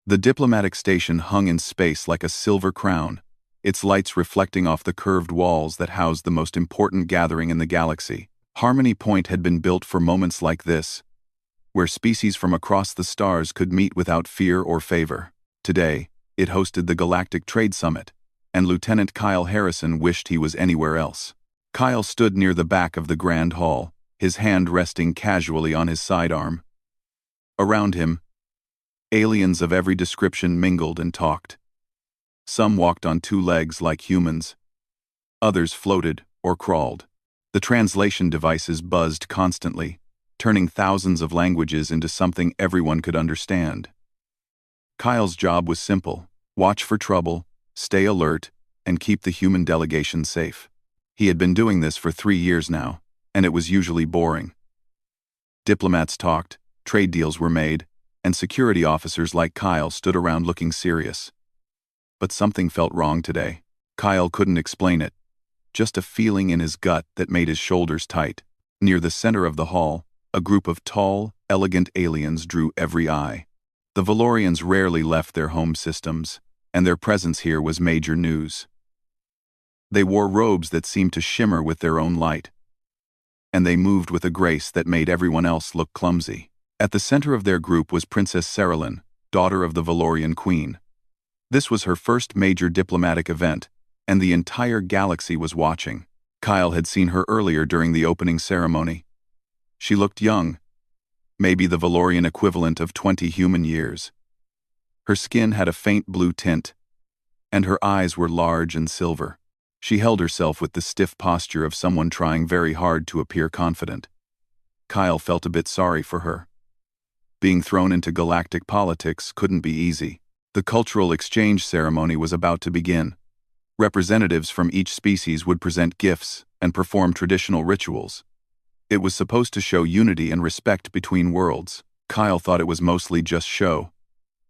The diplomatic station hung in space like a silver crown, its lights reflecting off the curved walls that housed the most important gathering in the galaxy. Harmony Point had been built for moments like this, where species from across the stars could meet without fear or favor. Today, it hosted the Galactic Trade Summit, and Lieutenant Kyle Harrison wished he was anywhere else. Kyle stood near the back of the Grand Hall, his hand resting casually on his sidearm. Around him, aliens of every description mingled and talked. Some walked on two legs like humans. Others floated or crawled. The translation devices buzzed constantly, turning thousands of languages into something everyone could understand. Kyle's job was simple: watch for trouble, stay alert, and keep the human delegation safe. He had been doing this for 3 years now, and it was usually boring. Diplomats talked, trade deals were made, and security officers like Kyle stood around looking serious. But something felt wrong today. Kyle couldn't explain it, just a feeling in his gut that made his shoulders tight. Near the center of the hall, a group of tall, elegant aliens drew every eye. The Valorians rarely left their home systems, and their presence here was major news. They wore robes that seemed to shimmer with their own light, and they moved with a grace that made everyone else look clumsy. At the center of their group was Princess Cerilyn, daughter of the Valorian Queen. This was her first major diplomatic event, and the entire galaxy was watching. Kyle had seen her earlier during the opening ceremony. She looked young, maybe the Valorian equivalent of 20 human years. Her skin had a faint blue tint, and her eyes were large and silver. She held herself with the stiff posture of someone trying very hard to appear confident. Kyle felt a bit sorry for her. Being thrown into galactic politics couldn't be easy. The cultural exchange ceremony was about to begin. Representatives from each species would present gifts and perform traditional rituals. It was supposed to show unity and respect between worlds. Kyle thought it was mostly just show,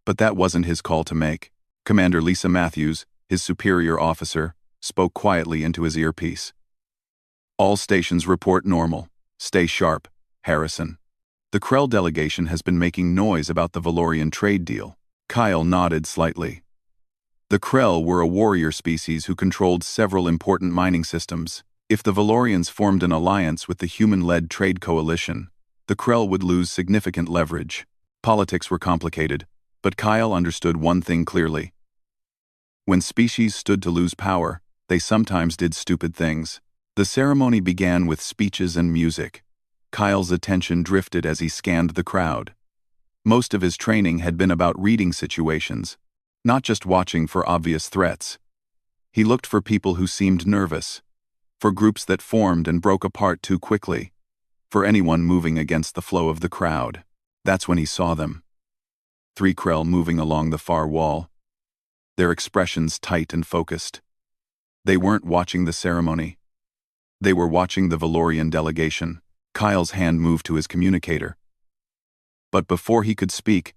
but that wasn't his call to make. Commander Lisa Matthews, his superior officer, spoke quietly into his earpiece. "All stations report normal. Stay sharp, Harrison. The Krell delegation has been making noise about the Valorian trade deal." Kyle nodded slightly. The Krell were a warrior species who controlled several important mining systems. If the Valorians formed an alliance with the human-led trade coalition, the Krell would lose significant leverage. Politics were complicated, but Kyle understood one thing clearly. When species stood to lose power, they sometimes did stupid things. The ceremony began with speeches and music. Kyle's attention drifted as he scanned the crowd. Most of his training had been about reading situations, not just watching for obvious threats. He looked for people who seemed nervous, for groups that formed and broke apart too quickly, for anyone moving against the flow of the crowd. That's when he saw them. 3 Krell moving along the far wall, their expressions tight and focused. They weren't watching the ceremony. They were watching the Valorian delegation. Kyle's hand moved to his communicator. But before he could speak,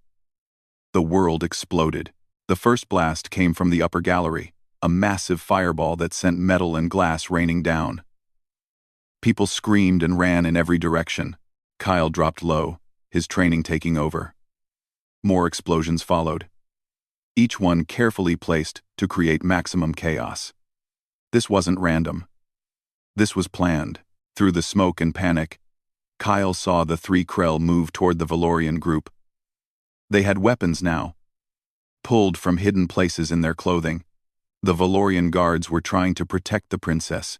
the world exploded. The first blast came from the upper gallery, a massive fireball that sent metal and glass raining down. People screamed and ran in every direction. Kyle dropped low, his training taking over. More explosions followed, each one carefully placed to create maximum chaos. This wasn't random. This was planned. Through the smoke and panic, Kyle saw the 3 Krell move toward the Valorian group. They had weapons now, pulled from hidden places in their clothing. The Valorian guards were trying to protect the princess,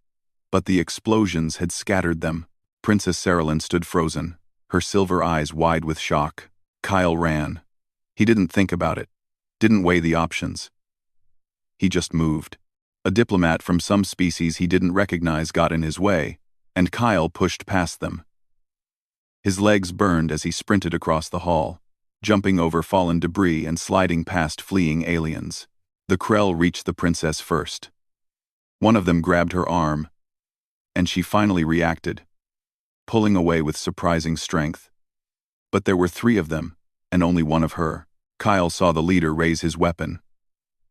but the explosions had scattered them. Princess Cerilyn stood frozen, her silver eyes wide with shock. Kyle ran. He didn't think about it, didn't weigh the options. He just moved. A diplomat from some species he didn't recognize got in his way, and Kyle pushed past them. His legs burned as he sprinted across the hall, jumping over fallen debris and sliding past fleeing aliens. The Krell reached the princess first. One of them grabbed her arm, and she finally reacted, pulling away with surprising strength. But there were 3 of them, and only one of her. Kyle saw the leader raise his weapon,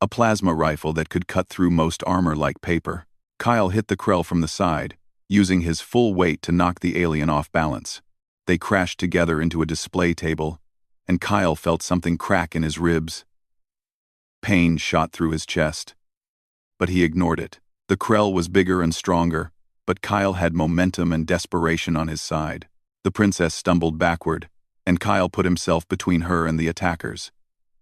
a plasma rifle that could cut through most armor like paper. Kyle hit the Krell from the side, using his full weight to knock the alien off balance. They crashed together into a display table, and Kyle felt something crack in his ribs. Pain shot through his chest. But he ignored it. The Krell was bigger and stronger, but Kyle had momentum and desperation on his side. The princess stumbled backward, and Kyle put himself between her and the attackers.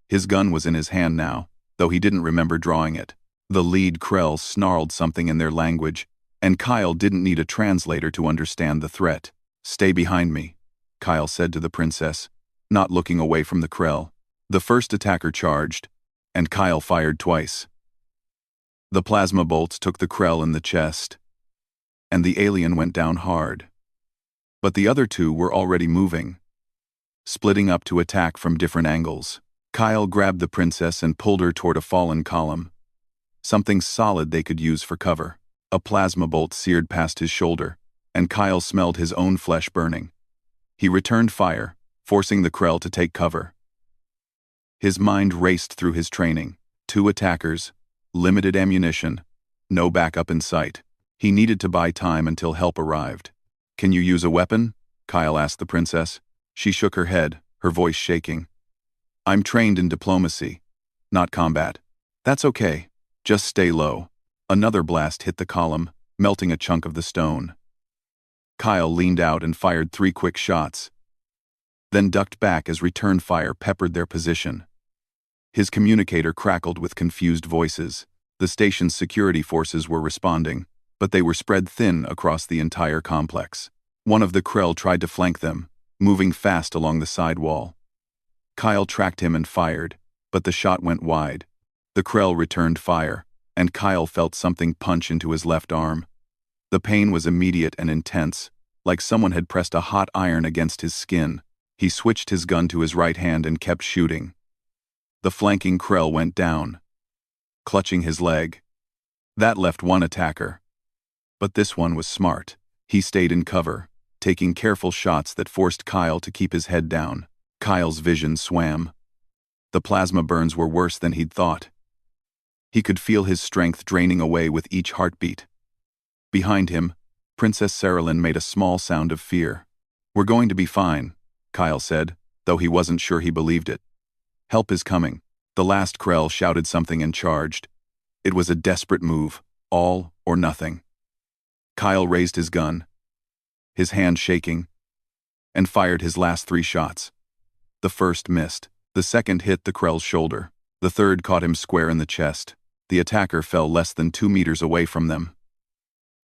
His gun was in his hand now, though he didn't remember drawing it. The lead Krell snarled something in their language, and Kyle didn't need a translator to understand the threat. "Stay behind me," Kyle said to the princess, not looking away from the Krell. The first attacker charged, and Kyle fired twice. The plasma bolts took the Krell in the chest, and the alien went down hard. But the other two were already moving, splitting up to attack from different angles. Kyle grabbed the princess and pulled her toward a fallen column, something solid they could use for cover. A plasma bolt seared past his shoulder, and Kyle smelled his own flesh burning. He returned fire, forcing the Krell to take cover. His mind raced through his training. 2 attackers, limited ammunition, no backup in sight. He needed to buy time until help arrived. "Can you use a weapon?" Kyle asked the princess. She shook her head, her voice shaking. "I'm trained in diplomacy, not combat." "That's okay. Just stay low." Another blast hit the column, melting a chunk of the stone. Kyle leaned out and fired 3 quick shots, then ducked back as return fire peppered their position. His communicator crackled with confused voices. The station's security forces were responding, but they were spread thin across the entire complex. One of the Krell tried to flank them, moving fast along the side wall. Kyle tracked him and fired, but the shot went wide. The Krell returned fire, and Kyle felt something punch into his left arm. The pain was immediate and intense, like someone had pressed a hot iron against his skin. He switched his gun to his right hand and kept shooting. The flanking Krell went down, clutching his leg. That left 1 attacker. But this one was smart. He stayed in cover, taking careful shots that forced Kyle to keep his head down. Kyle's vision swam. The plasma burns were worse than he'd thought. He could feel his strength draining away with each heartbeat. Behind him, Princess Saralyn made a small sound of fear. "We're going to be fine," Kyle said, though he wasn't sure he believed it. "Help is coming." The last Krell shouted something and charged. It was a desperate move, all or nothing. Kyle raised his gun, his hand shaking, and fired his last 3 shots. The first missed. The second hit the Krell's shoulder. The third caught him square in the chest. The attacker fell less than 2 meters away from them.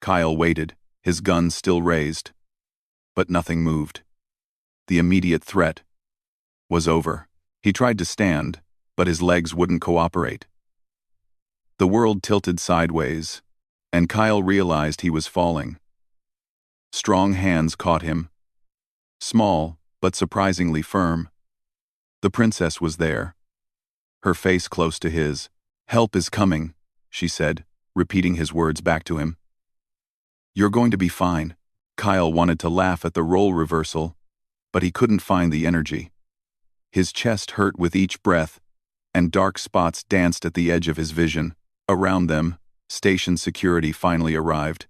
Kyle waited, his gun still raised. But nothing moved. The immediate threat was over. He tried to stand, but his legs wouldn't cooperate. The world tilted sideways, and Kyle realized he was falling. Strong hands caught him. Small, but surprisingly firm. The princess was there, her face close to his. "Help is coming," she said, repeating his words back to him. "You're going to be fine." Kyle wanted to laugh at the role reversal, but he couldn't find the energy. His chest hurt with each breath, and dark spots danced at the edge of his vision. Around them, station security finally arrived.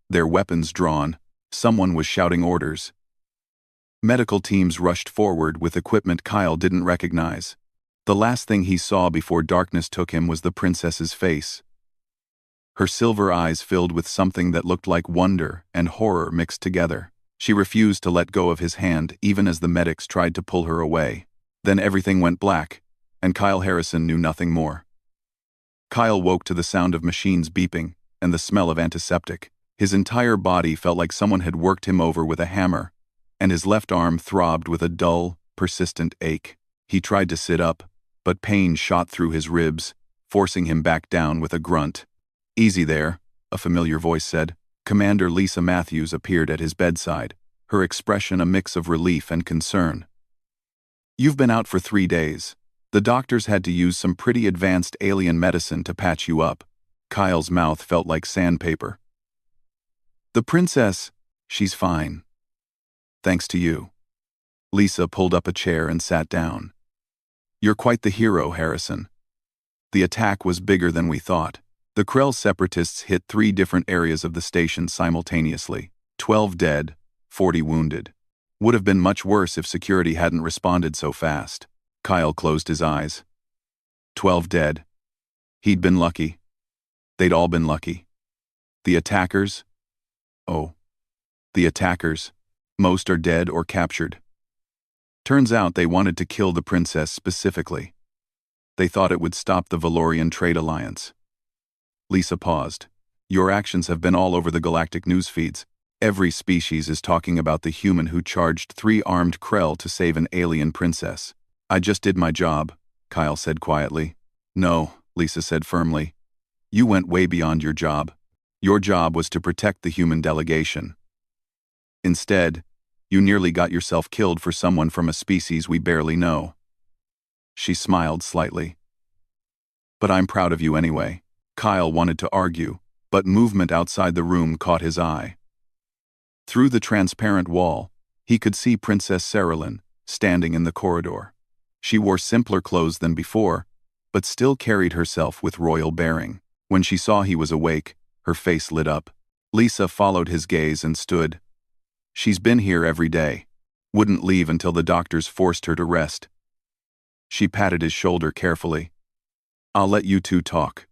Their weapons drawn, someone was shouting orders. Medical teams rushed forward with equipment Kyle didn't recognize. The last thing he saw before darkness took him was the princess's face. Her silver eyes filled with something that looked like wonder and horror mixed together. She refused to let go of his hand even as the medics tried to pull her away. Then everything went black, and Kyle Harrison knew nothing more. Kyle woke to the sound of machines beeping and the smell of antiseptic. His entire body felt like someone had worked him over with a hammer, and his left arm throbbed with a dull, persistent ache. He tried to sit up, but pain shot through his ribs, forcing him back down with a grunt. "Easy there," a familiar voice said. Commander Lisa Matthews appeared at his bedside, her expression a mix of relief and concern. "You've been out for 3 days. The doctors had to use some pretty advanced alien medicine to patch you up." Kyle's mouth felt like sandpaper. "The princess, she's fine. Thanks to you." Lisa pulled up a chair and sat down. "You're quite the hero, Harrison. The attack was bigger than we thought. The Krell separatists hit 3 different areas of the station simultaneously. 12 dead, 40 wounded. Would have been much worse if security hadn't responded so fast." Kyle closed his eyes. 12 dead. He'd been lucky. They'd all been lucky. The attackers? Oh. The attackers. Most are dead or captured. Turns out they wanted to kill the princess specifically. They thought it would stop the Valorian trade alliance. Lisa paused. Your actions have been all over the galactic news feeds. Every species is talking about the human who charged 3 armed Krell to save an alien princess. I just did my job, Kyle said quietly. No, Lisa said firmly. You went way beyond your job. Your job was to protect the human delegation. Instead, you nearly got yourself killed for someone from a species we barely know. She smiled slightly. But I'm proud of you anyway. Kyle wanted to argue, but movement outside the room caught his eye. Through the transparent wall, he could see Princess Cerilyn standing in the corridor. She wore simpler clothes than before, but still carried herself with royal bearing. When she saw he was awake, her face lit up. Lisa followed his gaze and stood. She's been here every day. Wouldn't leave until the doctors forced her to rest. She patted his shoulder carefully. I'll let you two talk.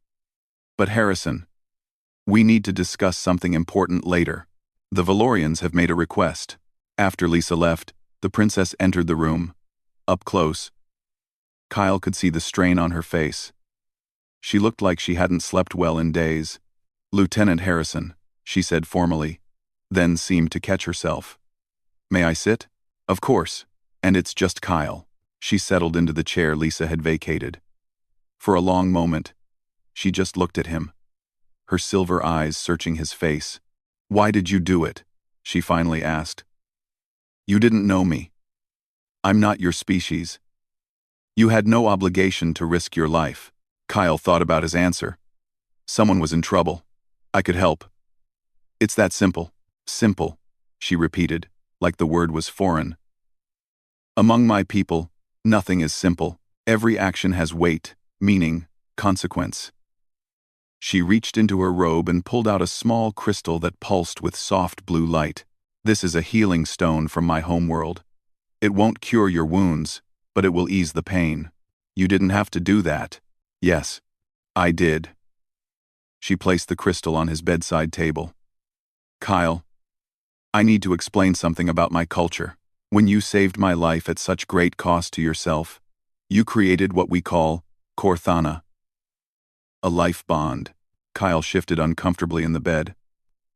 But Harrison, we need to discuss something important later. The Valorians have made a request. After Lisa left, the princess entered the room. Up close, Kyle could see the strain on her face. She looked like she hadn't slept well in days. Lieutenant Harrison, she said formally, then seemed to catch herself. May I sit? Of course. And it's just Kyle. She settled into the chair Lisa had vacated. For a long moment, she just looked at him, her silver eyes searching his face. Why did you do it? She finally asked. You didn't know me. I'm not your species. You had no obligation to risk your life. Kyle thought about his answer. Someone was in trouble. I could help. It's that simple. Simple, she repeated, like the word was foreign. Among my people, nothing is simple. Every action has weight, meaning, consequence. She reached into her robe and pulled out a small crystal that pulsed with soft blue light. This is a healing stone from my homeworld. It won't cure your wounds, but it will ease the pain. You didn't have to do that. Yes, I did. She placed the crystal on his bedside table. Kyle, I need to explain something about my culture. When you saved my life at such great cost to yourself, you created what we call Corthana. A life bond. Kyle shifted uncomfortably in the bed.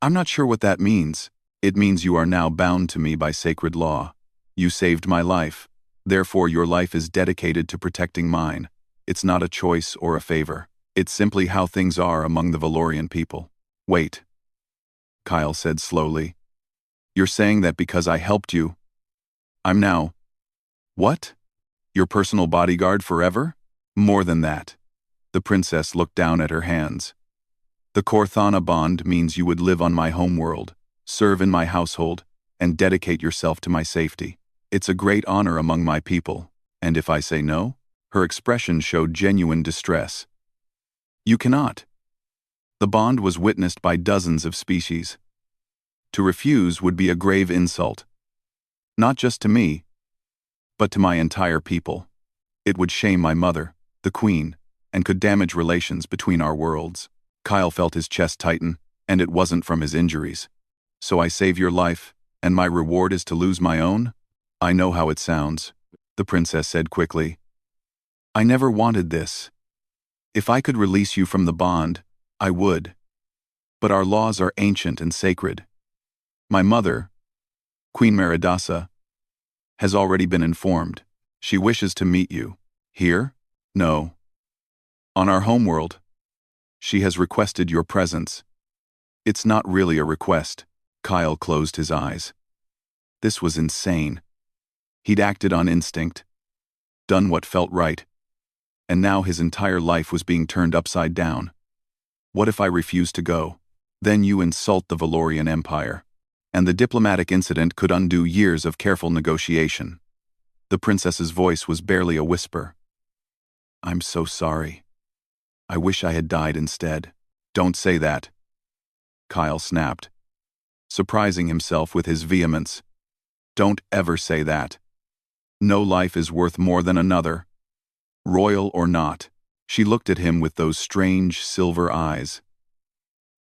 I'm not sure what that means. It means you are now bound to me by sacred law. You saved my life. Therefore, your life is dedicated to protecting mine. It's not a choice or a favor. It's simply how things are among the Valorian people. Wait, Kyle said slowly. You're saying that because I helped you, I'm now… What? Your personal bodyguard forever? More than that. The princess looked down at her hands. The Corthana bond means you would live on my homeworld, serve in my household, and dedicate yourself to my safety. It's a great honor among my people, and if I say no? Her expression showed genuine distress. You cannot. The bond was witnessed by dozens of species. To refuse would be a grave insult. Not just to me, but to my entire people. It would shame my mother, the queen, and could damage relations between our worlds. Kyle felt his chest tighten, and it wasn't from his injuries. So I save your life, and my reward is to lose my own? I know how it sounds, the princess said quickly. I never wanted this. If I could release you from the bond, I would. But our laws are ancient and sacred. My mother, Queen Meridasa, has already been informed. She wishes to meet you. Here? No. On our homeworld. She has requested your presence. It's not really a request. Kyle closed his eyes. This was insane. He'd acted on instinct, done what felt right, and now his entire life was being turned upside down. What if I refuse to go? Then you insult the Valorian Empire, and the diplomatic incident could undo years of careful negotiation. The princess's voice was barely a whisper. I'm so sorry. I wish I had died instead. Don't say that, Kyle snapped, surprising himself with his vehemence. Don't ever say that. No life is worth more than another, royal or not. She looked at him with those strange silver eyes.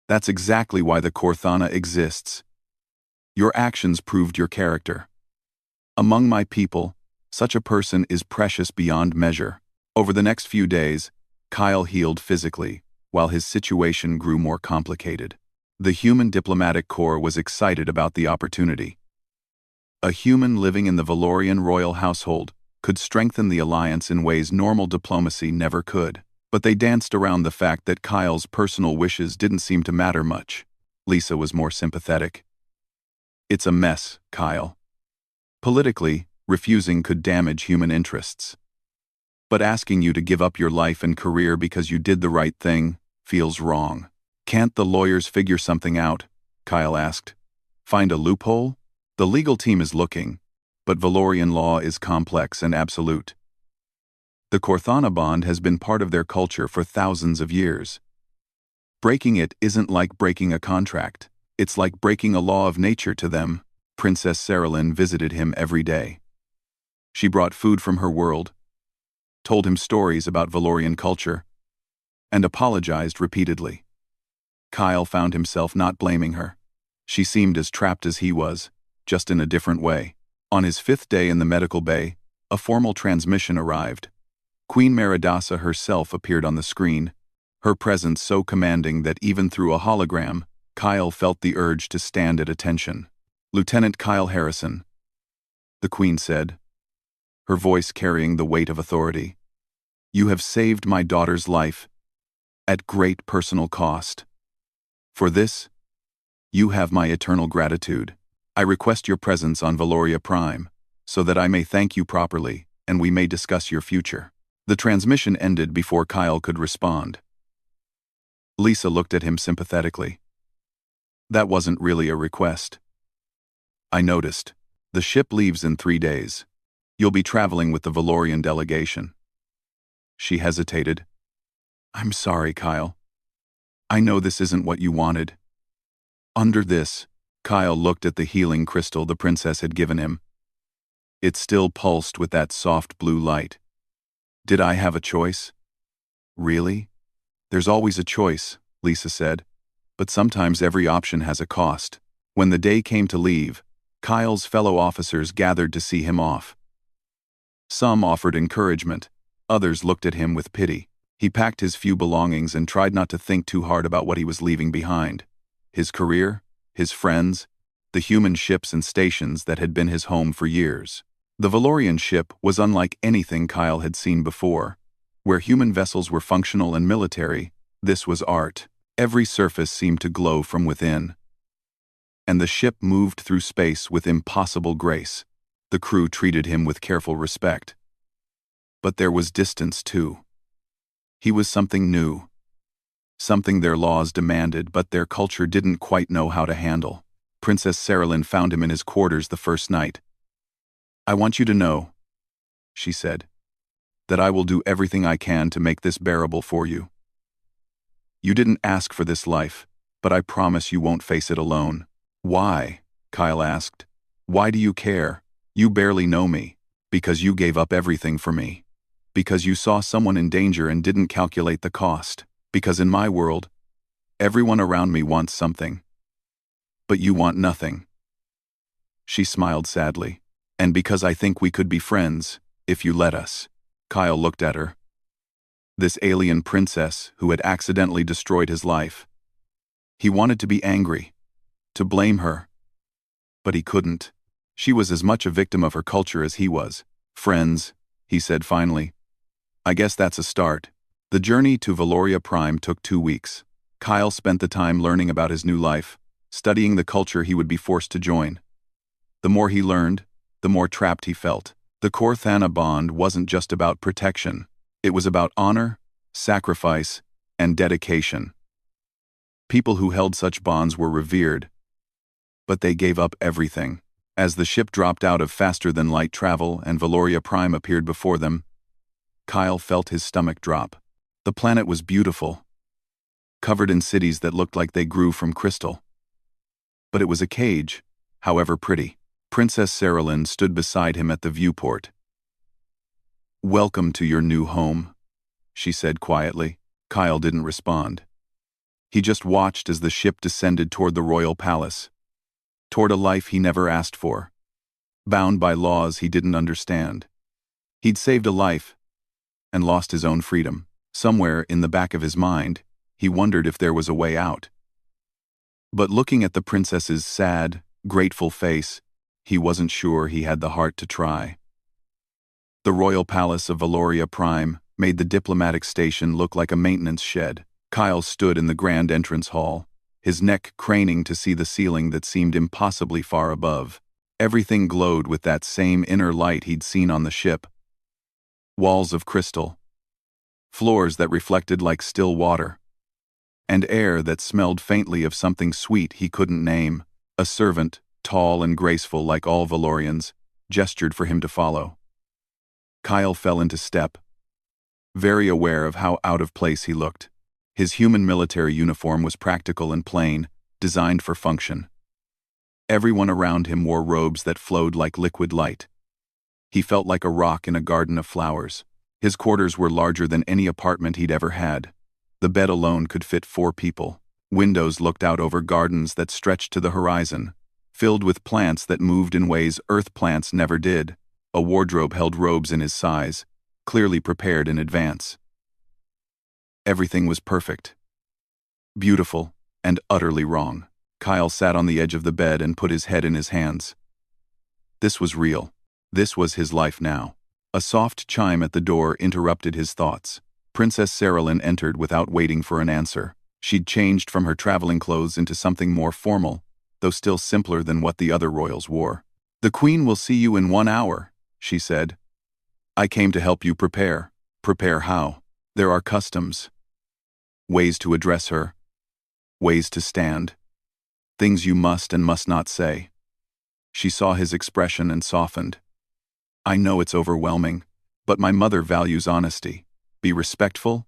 That's exactly why the Corthana exists. Your actions proved your character. Among my people, such a person is precious beyond measure. Over the next few days, Kyle healed physically, while his situation grew more complicated. The human diplomatic corps was excited about the opportunity. A human living in the Valorian royal household could strengthen the alliance in ways normal diplomacy never could. But they danced around the fact that Kyle's personal wishes didn't seem to matter much. Lisa was more sympathetic. It's a mess, Kyle. Politically, refusing could damage human interests. But asking you to give up your life and career because you did the right thing feels wrong. Can't the lawyers figure something out? Kyle asked. Find a loophole? The legal team is looking, but Valorian law is complex and absolute. The Corthana bond has been part of their culture for thousands of years. Breaking it isn't like breaking a contract. It's like breaking a law of nature to them. Princess Saralyn visited him every day. She brought food from her world, told him stories about Valorian culture, and apologized repeatedly. Kyle found himself not blaming her. She seemed as trapped as he was, just in a different way. On his 5th day in the medical bay, a formal transmission arrived. Queen Meridasa herself appeared on the screen, her presence so commanding that even through a hologram, Kyle felt the urge to stand at attention. Lieutenant Kyle Harrison, the Queen said, her voice carrying the weight of authority. You have saved my daughter's life, at great personal cost. For this, you have my eternal gratitude. I request your presence on Valoria Prime, so that I may thank you properly, and we may discuss your future. The transmission ended before Kyle could respond. Lisa looked at him sympathetically. That wasn't really a request. I noticed. The ship leaves in 3 days. You'll be traveling with the Valorian delegation. She hesitated. I'm sorry, Kyle. I know this isn't what you wanted. Under this, Kyle looked at the healing crystal the princess had given him. It still pulsed with that soft blue light. Did I have a choice? Really? There's always a choice, Lisa said, but sometimes every option has a cost. When the day came to leave, Kyle's fellow officers gathered to see him off. Some offered encouragement, others looked at him with pity. He packed his few belongings and tried not to think too hard about what he was leaving behind. His career, his friends, the human ships and stations that had been his home for years. The Valorian ship was unlike anything Kyle had seen before. Where human vessels were functional and military, this was art. Every surface seemed to glow from within. And the ship moved through space with impossible grace. The crew treated him with careful respect. But there was distance too. He was something new. Something their laws demanded, but their culture didn't quite know how to handle. Princess Saralyn found him in his quarters the first night. I want you to know, she said, that I will do everything I can to make this bearable for you. You didn't ask for this life, but I promise you won't face it alone. Why? Kyle asked. Why do you care? You barely know me. Because you gave up everything for me. Because you saw someone in danger and didn't calculate the cost. Because in my world, everyone around me wants something. But you want nothing. She smiled sadly. And because I think we could be friends, if you let us. Kyle looked at her. This alien princess who had accidentally destroyed his life. He wanted to be angry, to blame her. But he couldn't. She was as much a victim of her culture as he was. Friends, he said finally. I guess that's a start. The journey to Valoria Prime took 2 weeks. Kyle spent the time learning about his new life, studying the culture he would be forced to join. The more he learned, the more trapped he felt. The Corthana bond wasn't just about protection. It was about honor, sacrifice, and dedication. People who held such bonds were revered, but they gave up everything. As the ship dropped out of faster-than-light travel and Valoria Prime appeared before them, Kyle felt his stomach drop. The planet was beautiful, covered in cities that looked like they grew from crystal. But it was a cage, however pretty. Princess Saralyn stood beside him at the viewport. Welcome to your new home, she said quietly. Kyle didn't respond. He just watched as the ship descended toward the royal palace, toward a life he never asked for, bound by laws he didn't understand. He'd saved a life and lost his own freedom. Somewhere in the back of his mind, he wondered if there was a way out. But looking at the princess's sad, grateful face, he wasn't sure he had the heart to try. The royal palace of Valoria Prime made the diplomatic station look like a maintenance shed. Kyle stood in the grand entrance hall, his neck craning to see the ceiling that seemed impossibly far above. Everything glowed with that same inner light he'd seen on the ship. Walls of crystal, floors that reflected like still water, and air that smelled faintly of something sweet he couldn't name. A servant, tall and graceful like all Valorians, gestured for him to follow. Kyle fell into step, very aware of how out of place he looked. His human military uniform was practical and plain, designed for function. Everyone around him wore robes that flowed like liquid light. He felt like a rock in a garden of flowers. His quarters were larger than any apartment he'd ever had. The bed alone could fit 4 people. Windows looked out over gardens that stretched to the horizon, filled with plants that moved in ways earth plants never did. A wardrobe held robes in his size, clearly prepared in advance. Everything was perfect, beautiful, and utterly wrong. Kyle sat on the edge of the bed and put his head in his hands. This was real. This was his life now. A soft chime at the door interrupted his thoughts. Princess Saralyn entered without waiting for an answer. She'd changed from her traveling clothes into something more formal, though still simpler than what the other royals wore. "The Queen will see you in 1 hour," she said. "I came to help you prepare." "Prepare how?" "There are customs. Ways to address her. Ways to stand. Things you must and must not say." She saw his expression and softened. "I know it's overwhelming, but my mother values honesty. Be respectful,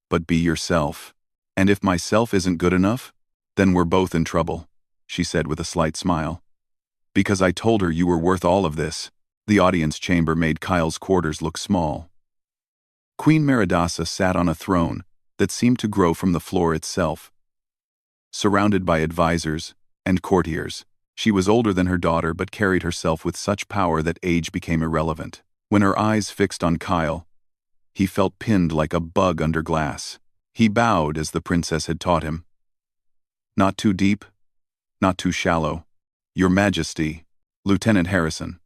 but be yourself. And if myself isn't good enough, then we're both in trouble," she said with a slight smile. "Because I told her you were worth all of this." The audience chamber made Kyle's quarters look small. Queen Meridasa sat on a throne that seemed to grow from the floor itself. Surrounded by advisors and courtiers, she was older than her daughter but carried herself with such power that age became irrelevant. When her eyes fixed on Kyle, he felt pinned like a bug under glass. He bowed as the princess had taught him. "Not too deep, not too shallow. Your Majesty, Lieutenant Harrison."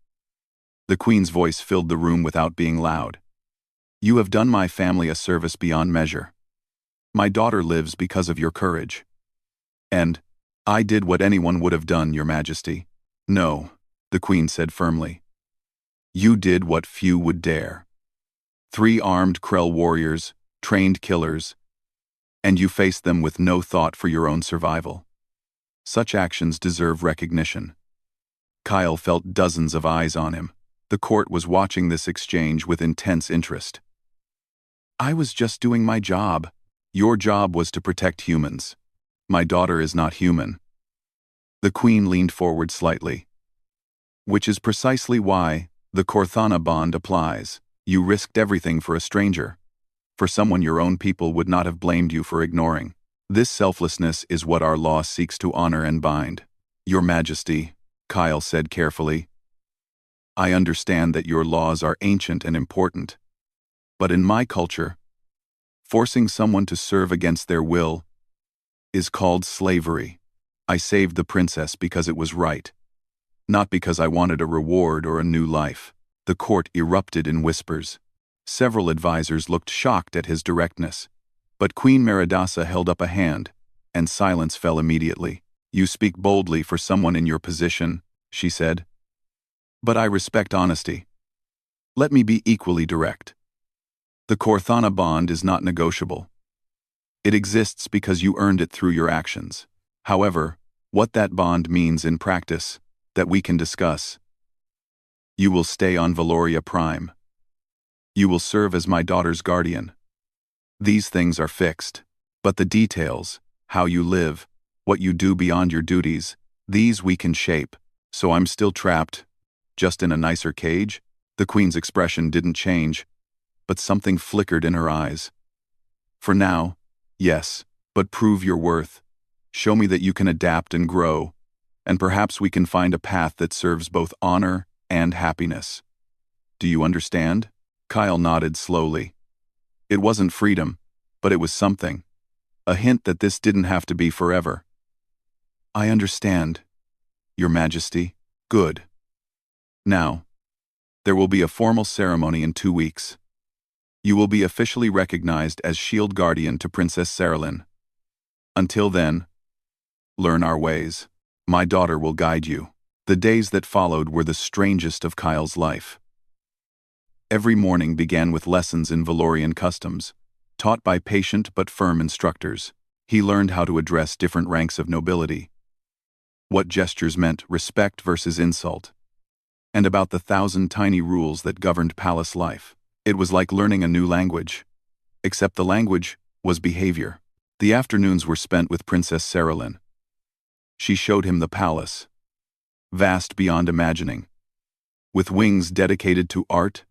The Queen's voice filled the room without being loud. "You have done my family a service beyond measure. My daughter lives because of your courage. And I did what anyone would have done, Your Majesty." "No," the Queen said firmly. "You did what few would dare. 3 armed Krell warriors, trained killers, and you faced them with no thought for your own survival. Such actions deserve recognition." Kyle felt dozens of eyes on him. The court was watching this exchange with intense interest. "I was just doing my job. Your job was to protect humans. My daughter is not human." The Queen leaned forward slightly. "Which is precisely why the Corthana bond applies. You risked everything for a stranger, for someone your own people would not have blamed you for ignoring. This selflessness is what our law seeks to honor and bind." "Your Majesty," Kyle said carefully, "I understand that your laws are ancient and important, but in my culture, forcing someone to serve against their will is called slavery. I saved the princess because it was right, not because I wanted a reward or a new life." The court erupted in whispers. Several advisors looked shocked at his directness, but Queen Meridasa held up a hand, and silence fell immediately. "You speak boldly for someone in your position," she said. "But I respect honesty. Let me be equally direct. The Corthana bond is not negotiable. It exists because you earned it through your actions. However, what that bond means in practice, that we can discuss. You will stay on Valoria Prime. You will serve as my daughter's guardian. These things are fixed, but the details, how you live, what you do beyond your duties, these we can shape. So I'm still trapped, just in a nicer cage?" The Queen's expression didn't change, but something flickered in her eyes. For now, yes, but prove your worth. Show me that you can adapt and grow, and perhaps we can find a path that serves both honor and happiness. Do you understand? Kyle nodded slowly. It wasn't freedom, but it was something. A hint that this didn't have to be forever. I understand, Your Majesty. Good. Now, there will be a formal ceremony in 2 weeks. You will be officially recognized as Shield Guardian to Princess Saralyn. Until then, learn our ways. My daughter will guide you. The days that followed were the strangest of Kyle's life. Every morning began with lessons in Valorian customs, taught by patient but firm instructors. He learned how to address different ranks of nobility, what gestures meant respect versus insult, and about the 1,000 tiny rules that governed palace life. It was like learning a new language, except the language was behavior. The afternoons were spent with Princess Saralyn. She showed him the palace, vast beyond imagining, with wings dedicated to art,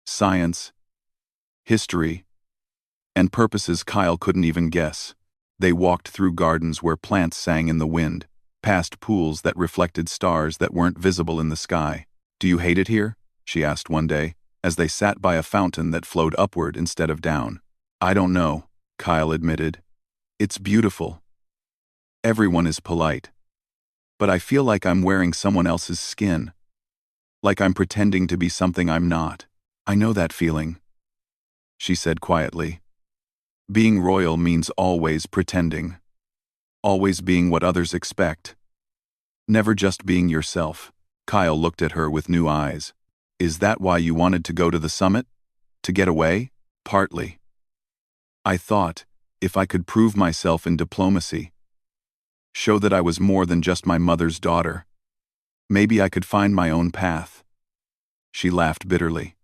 science, history, and purposes Kyle couldn't even guess. They walked through gardens where plants sang in the wind, past pools that reflected stars that weren't visible in the sky. Do you hate it here? She asked one day, as they sat by a fountain that flowed upward instead of down. I don't know, Kyle admitted. It's beautiful. Everyone is polite. But I feel like I'm wearing someone else's skin. Like I'm pretending to be something I'm not. I know that feeling, she said quietly. Being royal means always pretending. Always being what others expect. Never just being yourself. Kyle looked at her with new eyes. Is that why you wanted to go to the summit? To get away? Partly. I thought, if I could prove myself in diplomacy, show that I was more than just my mother's daughter, maybe I could find my own path. She laughed bitterly.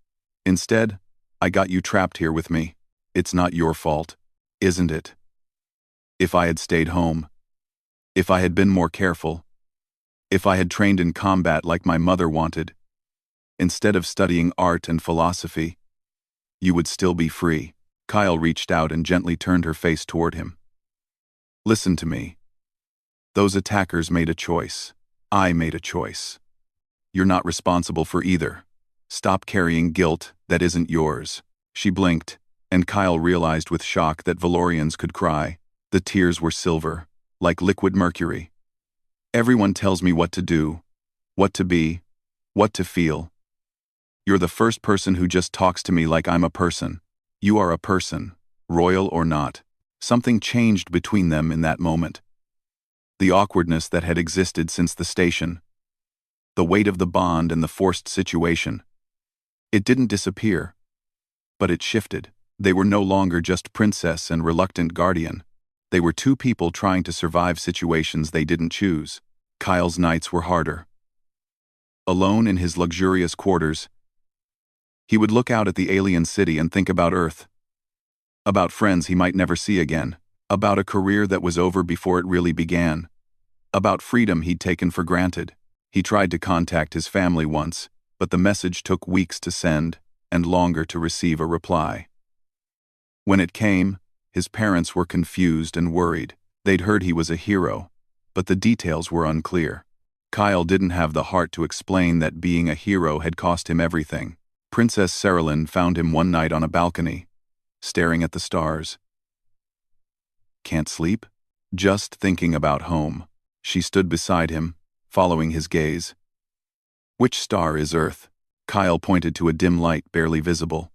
Instead, I got you trapped here with me. It's not your fault, isn't it? If I had stayed home, if I had been more careful, if I had trained in combat like my mother wanted, instead of studying art and philosophy, you would still be free. Kyle reached out and gently turned her face toward him. Listen to me. Those attackers made a choice. I made a choice. You're not responsible for either. Stop carrying guilt that isn't yours. She blinked, and Kyle realized with shock that Valorians could cry. The tears were silver, like liquid mercury. Everyone tells me what to do, what to be, what to feel. You're the first person who just talks to me like I'm a person. You are a person, royal or not. Something changed between them in that moment. The awkwardness that had existed since the station. The weight of the bond and the forced situation. It didn't disappear, but it shifted. They were no longer just princess and reluctant guardian. They were two people trying to survive situations they didn't choose. Kyle's nights were harder. Alone in his luxurious quarters, he would look out at the alien city and think about Earth. About friends he might never see again. About a career that was over before it really began. About freedom he'd taken for granted. He tried to contact his family once, but the message took weeks to send and longer to receive a reply. When it came, his parents were confused and worried. They'd heard he was a hero, but the details were unclear. Kyle didn't have the heart to explain that being a hero had cost him everything. Princess Saralyn found him one night on a balcony, staring at the stars. Can't sleep? Just thinking about home. She stood beside him, following his gaze. Which star is Earth? Kyle pointed to a dim light barely visible.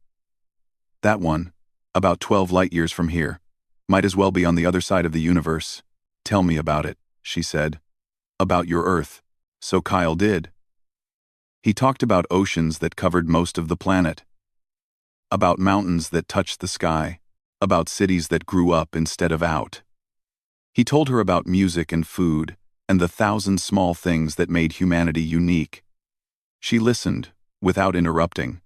That one, about 12 light years from here. Might as well be on the other side of the universe. Tell me about it, she said. About your Earth. So Kyle did. He talked about oceans that covered most of the planet. About mountains that touched the sky. About cities that grew up instead of out. He told her about music and food, and the 1,000 small things that made humanity unique. She listened, without interrupting,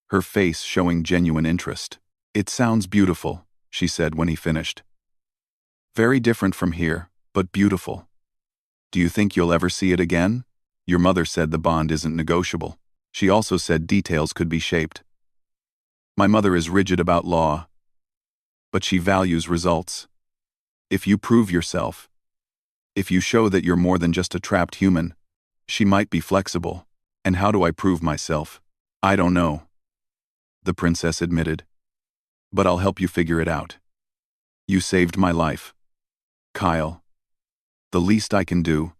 her face showing genuine interest. It sounds beautiful, she said when he finished. Very different from here, but beautiful. Do you think you'll ever see it again? Your mother said the bond isn't negotiable. She also said details could be shaped. My mother is rigid about law, but she values results. If you prove yourself, if you show that you're more than just a trapped human, she might be flexible. And how do I prove myself? I don't know, the princess admitted. But I'll help you figure it out. You saved my life, Kyle. The least I can do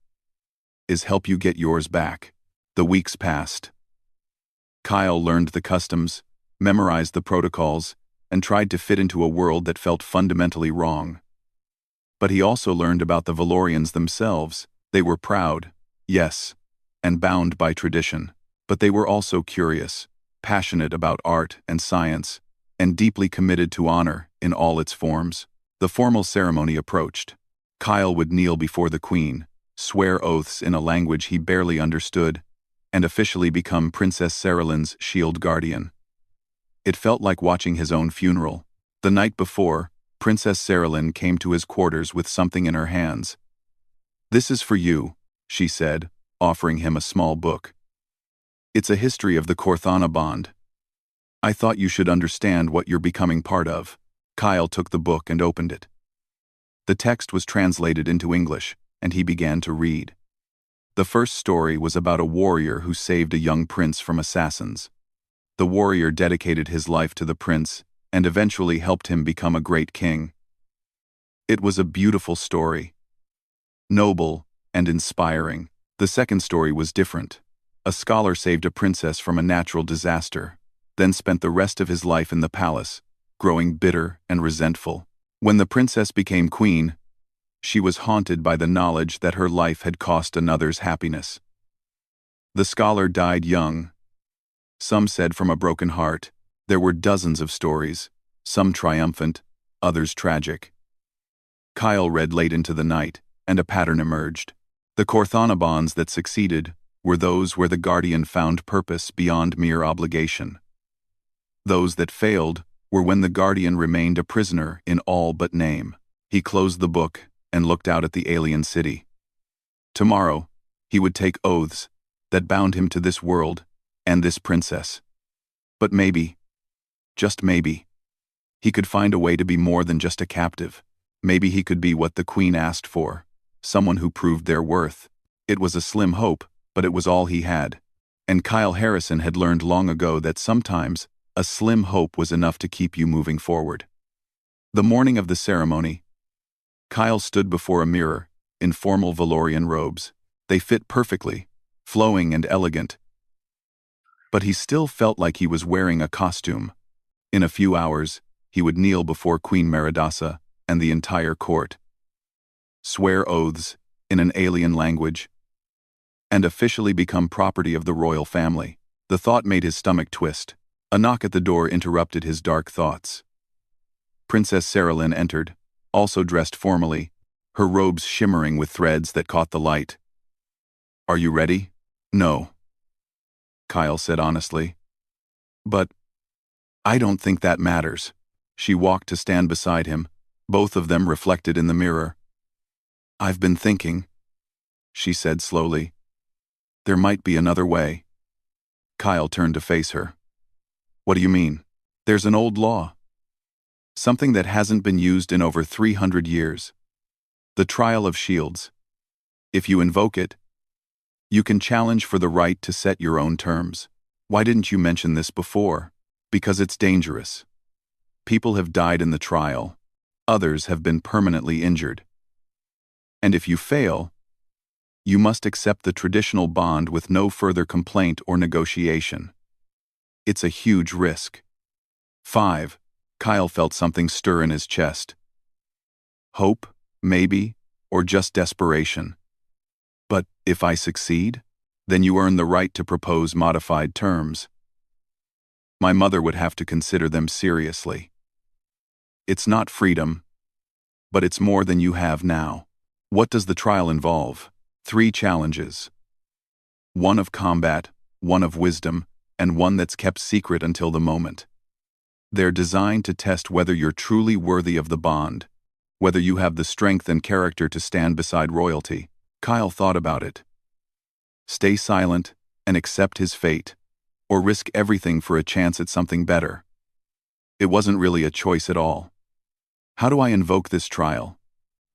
is help you get yours back. The weeks passed. Kyle learned the customs, memorized the protocols, and tried to fit into a world that felt fundamentally wrong. But he also learned about the Valorians themselves. They were proud, yes, and bound by tradition. But they were also curious, passionate about art and science, and deeply committed to honor in all its forms. The formal ceremony approached. Kyle would kneel before the queen, swear oaths in a language he barely understood, and officially become Princess Saralin's shield guardian. It felt like watching his own funeral. The night before, Princess Saralin came to his quarters with something in her hands. "This is for you," she said, offering him a small book. "It's a history of the Corthana bond. I thought you should understand what you're becoming part of." Kyle took the book and opened it. The text was translated into English, and he began to read. The first story was about a warrior who saved a young prince from assassins. The warrior dedicated his life to the prince and eventually helped him become a great king. It was a beautiful story, noble and inspiring. The second story was different. A scholar saved a princess from a natural disaster, then spent the rest of his life in the palace, growing bitter and resentful. When the princess became queen, she was haunted by the knowledge that her life had cost another's happiness. The scholar died young. Some said from a broken heart. There were dozens of stories, some triumphant, others tragic. Kyle read late into the night, and a pattern emerged. The Corthana bonds that succeeded were those where the guardian found purpose beyond mere obligation. Those that failed were when the guardian remained a prisoner in all but name. He closed the book and looked out at the alien city. Tomorrow, he would take oaths that bound him to this world and this princess. But maybe, just maybe, he could find a way to be more than just a captive. Maybe he could be what the queen asked for, someone who proved their worth. It was a slim hope, but it was all he had. And Kyle Harrison had learned long ago that sometimes a slim hope was enough to keep you moving forward. The morning of the ceremony, Kyle stood before a mirror in formal Valorian robes. They fit perfectly, flowing and elegant. But he still felt like he was wearing a costume. In a few hours, he would kneel before Queen Meridasa and the entire court, swear oaths in an alien language, and officially become property of the royal family. The thought made his stomach twist. A knock at the door interrupted his dark thoughts. Princess Saralin entered, also dressed formally, her robes shimmering with threads that caught the light. "Are you ready?" "No," Kyle said honestly. "But I don't think that matters." She walked to stand beside him, both of them reflected in the mirror. "I've been thinking," she said slowly. "There might be another way." Kyle turned to face her. "What do you mean?" "There's an old law. Something that hasn't been used in over 300 years. The Trial of Shields. If you invoke it, you can challenge for the right to set your own terms. Why didn't you mention this before?" "Because it's dangerous. People have died in the trial. Others have been permanently injured. And if you fail, you must accept the traditional bond with no further complaint or negotiation. It's a huge risk." 5. Kyle felt something stir in his chest. Hope, maybe, or just desperation. "But if I succeed, then you earn the right to propose modified terms. My mother would have to consider them seriously. It's not freedom, but it's more than you have now." "What does the trial involve?" 3 challenges. One of combat, one of wisdom, and one that's kept secret until the moment. They're designed to test whether you're truly worthy of the bond, whether you have the strength and character to stand beside royalty. Kyle thought about it. Stay silent and accept his fate, or risk everything for a chance at something better. It wasn't really a choice at all. How do I invoke this trial?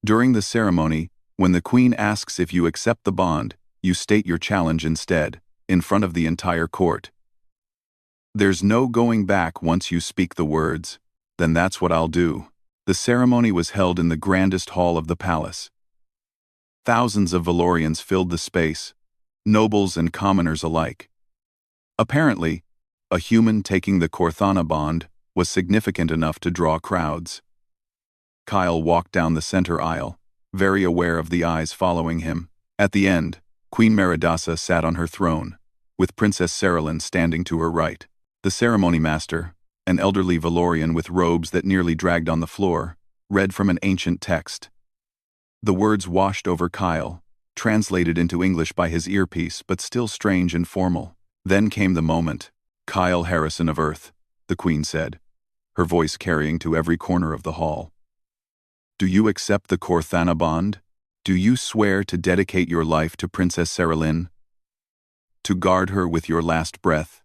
During the ceremony, when the queen asks if you accept the bond, you state your challenge instead, in front of the entire court. There's no going back once you speak the words. Then that's what I'll do. The ceremony was held in the grandest hall of the palace. Thousands of Valorians filled the space, nobles and commoners alike. Apparently, a human taking the Corthana bond was significant enough to draw crowds. Kyle walked down the center aisle, very aware of the eyes following him. At the end, Queen Meridasa sat on her throne, with Princess Saralyn standing to her right. The ceremony master, an elderly Valorian with robes that nearly dragged on the floor, read from an ancient text. The words washed over Kyle, translated into English by his earpiece but still strange and formal. Then came the moment. Kyle Harrison of Earth, the Queen said, her voice carrying to every corner of the hall. Do you accept the Corthana bond? Do you swear to dedicate your life to Princess Saralyn? To guard her with your last breath?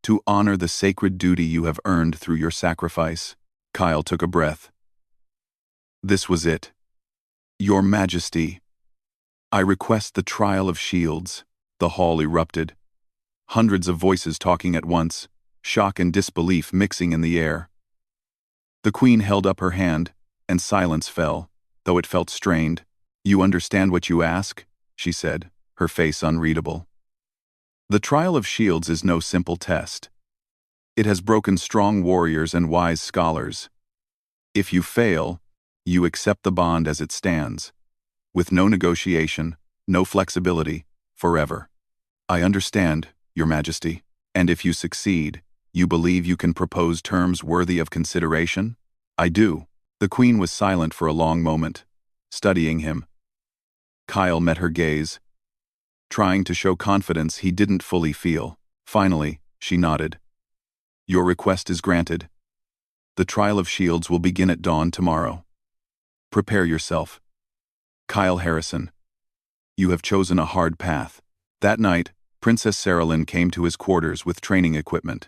To honor the sacred duty you have earned through your sacrifice? Kyle took a breath. This was it. Your Majesty, I request the trial of shields. The hall erupted. Hundreds of voices talking at once, shock and disbelief mixing in the air. The Queen held up her hand, and silence fell, though it felt strained. You understand what you ask? She said, her face unreadable. The trial of shields is no simple test. It has broken strong warriors and wise scholars. If you fail, you accept the bond as it stands, with no negotiation, no flexibility, forever. I understand, Your Majesty, and if you succeed, you believe you can propose terms worthy of consideration? I do. The Queen was silent for a long moment, studying him. Kyle met her gaze, trying to show confidence he didn't fully feel. Finally, she nodded. Your request is granted. The trial of shields will begin at dawn tomorrow. Prepare yourself. Kyle Harrison, you have chosen a hard path. That night, Princess Saralyn came to his quarters with training equipment.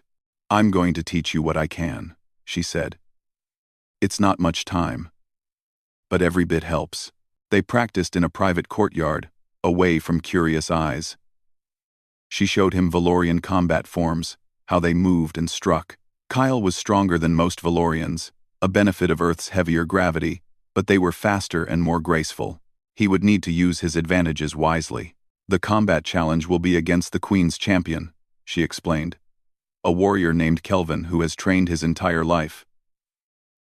I'm going to teach you what I can, she said. It's not much time, but every bit helps. They practiced in a private courtyard, away from curious eyes. She showed him Valorian combat forms, how they moved and struck. Kyle was stronger than most Valorians, a benefit of Earth's heavier gravity, but they were faster and more graceful. He would need to use his advantages wisely. The combat challenge will be against the Queen's champion, she explained. A warrior named Kelvin who has trained his entire life.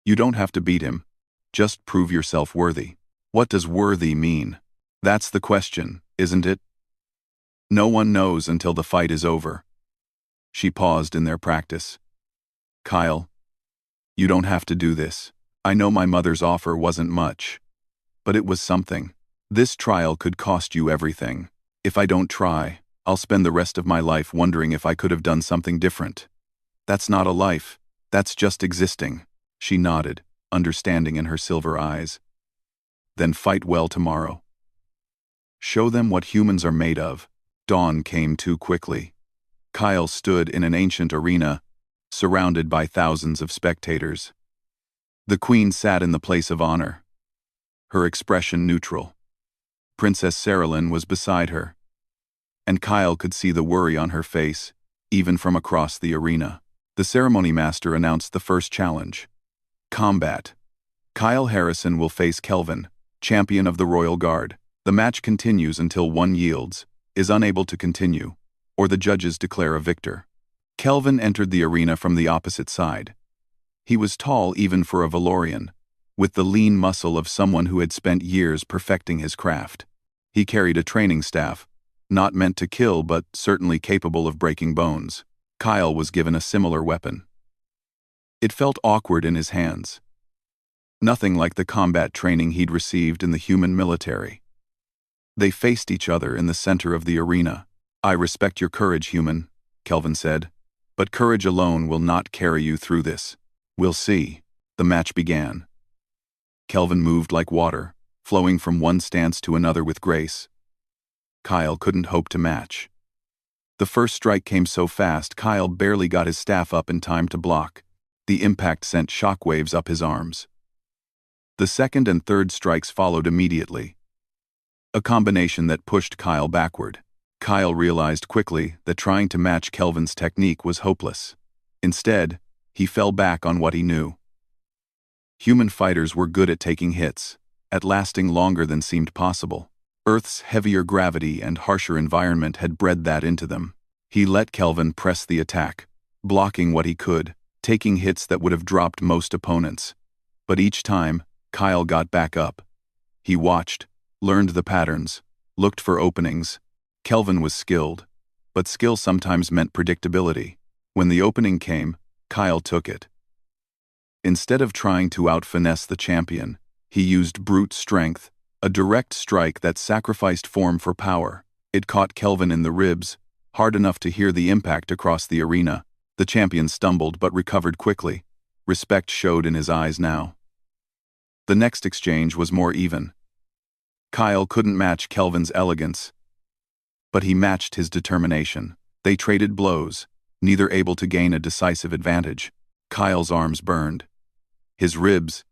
You don't have to beat him. Just prove yourself worthy. What does worthy mean? That's the question, isn't it? No one knows until the fight is over. She paused in their practice. Kyle, you don't have to do this. I know my mother's offer wasn't much, but it was something. This trial could cost you everything. If I don't try, I'll spend the rest of my life wondering if I could have done something different. That's not a life. That's just existing. She nodded, understanding in her silver eyes. Then fight well tomorrow. Show them what humans are made of. Dawn came too quickly. Kyle stood in an ancient arena, surrounded by thousands of spectators. The Queen sat in the place of honor, her expression neutral. Princess Saralyn was beside her, and Kyle could see the worry on her face, even from across the arena. The ceremony master announced the first challenge. Combat. Kyle Harrison will face Kelvin, champion of the Royal Guard. The match continues until one yields, is unable to continue, or the judges declare a victor. Kelvin entered the arena from the opposite side. He was tall even for a Valorian, with the lean muscle of someone who had spent years perfecting his craft. He carried a training staff, not meant to kill but certainly capable of breaking bones. Kyle was given a similar weapon. It felt awkward in his hands. Nothing like the combat training he'd received in the human military. They faced each other in the center of the arena. I respect your courage, human, Kelvin said, but courage alone will not carry you through this. We'll see. The match began. Kelvin moved like water, flowing from one stance to another with grace. Kyle couldn't hope to match. The first strike came so fast Kyle barely got his staff up in time to block. The impact sent shockwaves up his arms. The second and third strikes followed immediately, a combination that pushed Kyle backward. Kyle realized quickly that trying to match Kelvin's technique was hopeless. Instead, he fell back on what he knew. Human fighters were good at taking hits, at lasting longer than seemed possible. Earth's heavier gravity and harsher environment had bred that into them. He let Kelvin press the attack, blocking what he could, taking hits that would have dropped most opponents. But each time, Kyle got back up. He watched, learned the patterns, looked for openings. Kelvin was skilled, but skill sometimes meant predictability. When the opening came, Kyle took it. Instead of trying to out-finesse the champion, he used brute strength, a direct strike that sacrificed form for power. It caught Kelvin in the ribs, hard enough to hear the impact across the arena. The champion stumbled but recovered quickly. Respect showed in his eyes now. The next exchange was more even. Kyle couldn't match Kelvin's elegance, but he matched his determination. They traded blows, neither able to gain a decisive advantage. Kyle's arms burned. His ribs,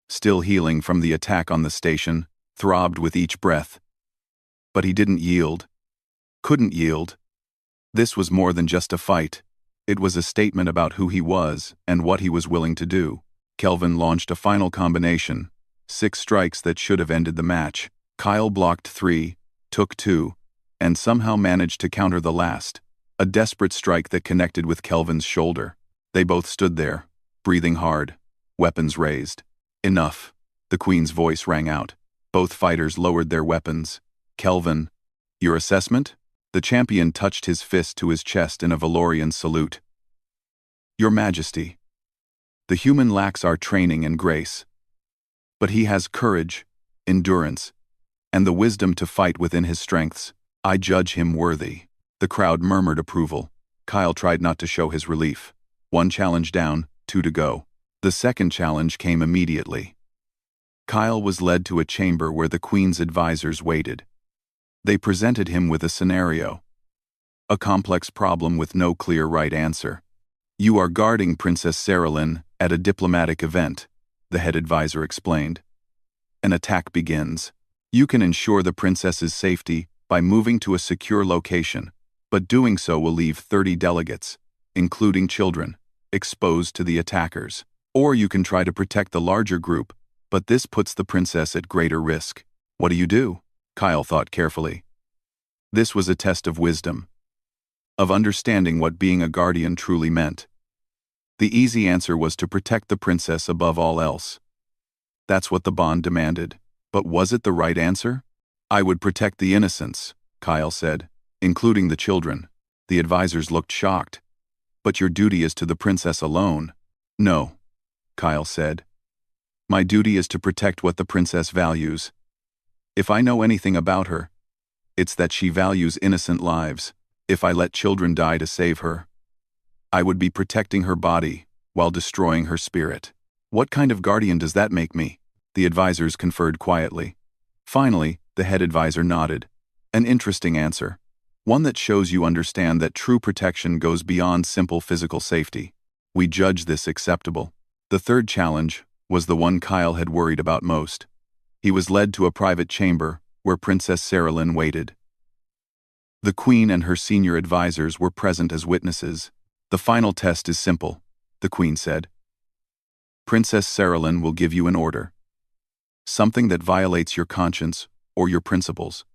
still healing from the attack on the station, throbbed with each breath. But he didn't yield. Couldn't yield. This was more than just a fight. It was a statement about who he was and what he was willing to do. Kelvin launched a final combination, 6 strikes that should have ended the match. Kyle blocked 3, took 2, and somehow managed to counter the last, a desperate strike that connected with Kelvin's shoulder. They both stood there, breathing hard, weapons raised. Enough, the Queen's voice rang out. Both fighters lowered their weapons. Kelvin, your assessment? The champion touched his fist to his chest in a Valorian salute. Your Majesty, the human lacks our training and grace, but he has courage, endurance, and the wisdom to fight within his strengths. I judge him worthy. The crowd murmured approval. Kyle tried not to show his relief. 1 challenge down, 2 to go. The second challenge came immediately. Kyle was led to a chamber where the Queen's advisors waited. They presented him with a scenario, a complex problem with no clear right answer. You are guarding Princess Saralyn at a diplomatic event, the head advisor explained. An attack begins. You can ensure the princess's safety by moving to a secure location, but doing so will leave 30 delegates, including children, exposed to the attackers. Or you can try to protect the larger group, but this puts the princess at greater risk. What do you do? Kyle thought carefully. This was a test of wisdom, of understanding what being a guardian truly meant. The easy answer was to protect the princess above all else. That's what the bond demanded. But was it the right answer? I would protect the innocents, Kyle said, including the children. The advisors looked shocked. But your duty is to the princess alone. No, Kyle said. My duty is to protect what the princess values. If I know anything about her, it's that she values innocent lives. If I let children die to save her, I would be protecting her body while destroying her spirit. What kind of guardian does that make me? The advisors conferred quietly. Finally, the head advisor nodded. An interesting answer. One that shows you understand that true protection goes beyond simple physical safety. We judge this acceptable. The third challenge was the one Kyle had worried about most. He was led to a private chamber where Princess Saralyn waited. The Queen and her senior advisors were present as witnesses. The final test is simple, the Queen said. Princess Saralyn will give you an order. Something that violates your conscience or your principles.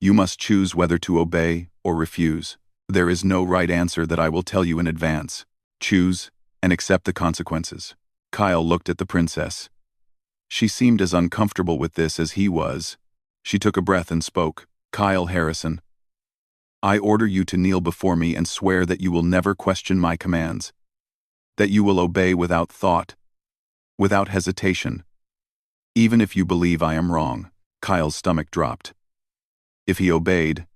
You must choose whether to obey or refuse. There is no right answer that I will tell you in advance. Choose and accept the consequences. Kyle looked at the princess. She seemed as uncomfortable with this as he was. She took a breath and spoke. Kyle Harrison, I order you to kneel before me and swear that you will never question my commands. That you will obey without thought, without hesitation. Even if you believe I am wrong. Kyle's stomach dropped. If he obeyed,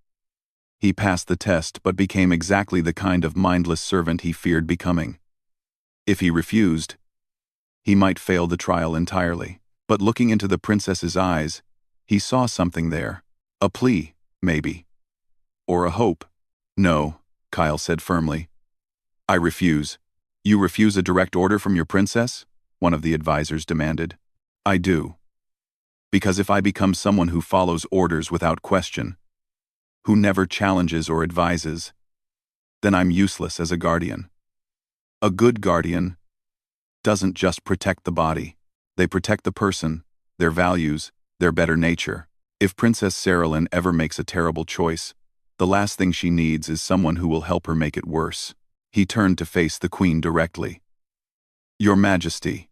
he passed the test but became exactly the kind of mindless servant he feared becoming. If he refused, he might fail the trial entirely. But looking into the princess's eyes, he saw something there. A plea, maybe. Or a hope. No, Kyle said firmly. I refuse. You refuse a direct order from your princess? One of the advisors demanded. I do. Because if I become someone who follows orders without question, who never challenges or advises, then I'm useless as a guardian. A good guardian doesn't just protect the body. They protect the person, their values, their better nature. If Princess Saralyn ever makes a terrible choice, the last thing she needs is someone who will help her make it worse. He turned to face the Queen directly. Your Majesty,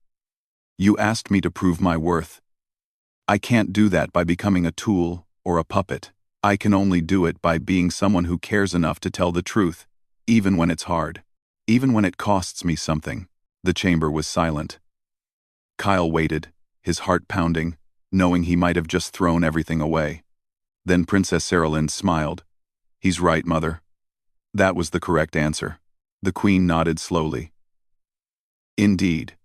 you asked me to prove my worth. I can't do that by becoming a tool or a puppet. I can only do it by being someone who cares enough to tell the truth, even when it's hard, even when it costs me something. The chamber was silent. Kyle waited, his heart pounding, knowing he might have just thrown everything away. Then Princess Saralyn smiled. He's right, Mother. That was the correct answer. The Queen nodded slowly. Indeed.